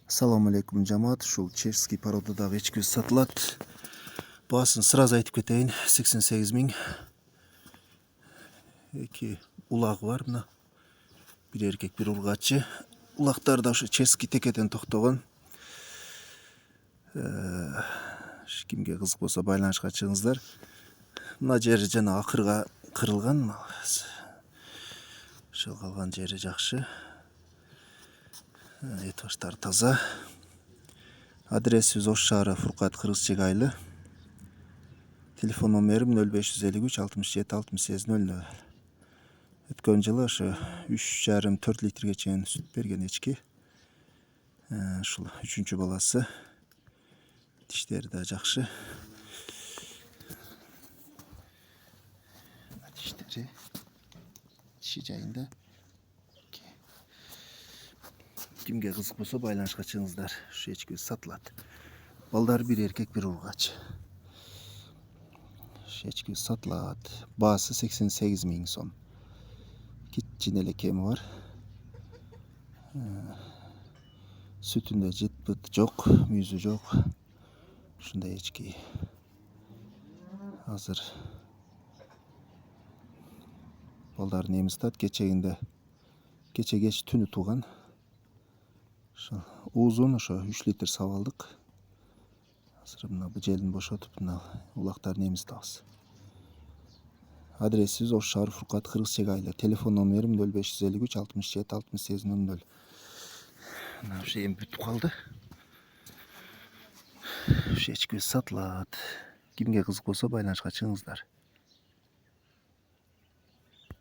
Assalamu alaikum жамаат. Ушул чешский породадагы эчки сатылат. Баасын сразу айтып кетейин. 88 000. Эки улагы бар мына. Бир эркек, бир ургачы. Улактар да ушу чешский текеден токтогон. Кимге кызык болсо байланышка чыгыңыздар. Мына жери жана акырга кырылган. Ошол калган жери жакшы. Этаждар таза. Адресибиз Ош шаары Фуркат Кыргызчек айлы. Телефон номерим 0553 67 68 00. Өткөн жылы ошо 3,5-4 литрге чейин сүт берген эчки. Ушул 3-чү баласы. Тиштери да жакшы. Тиштери тиши жайында. Кимге кызык болсо байланышка чыгыңыздар. Ушу эчки сатылат. Балдар бир эркек, бир ургач. Ушу эчки сатылат. Баасы 88 000 сом. Кичине эле кеми бар. Сүтүндө жыт-пыт жок, мүйүзү жок. Ушундай эчки. Азыр балдар немиз тат кече кеч түнү тууган. Ошо уузун ошо 3 литр сап алдык. Азыр мына желин бошотуп мына улактарын эмизтабыз. Адресибиз Ош шаары Фуркат Кыргызчек айлы. Телефон номерим 0553 67 68 00. Мына ушу эми бүтүп калды. Ушу эчки сатылат. Кимге кызык болсо байланышка чыгыңыздар.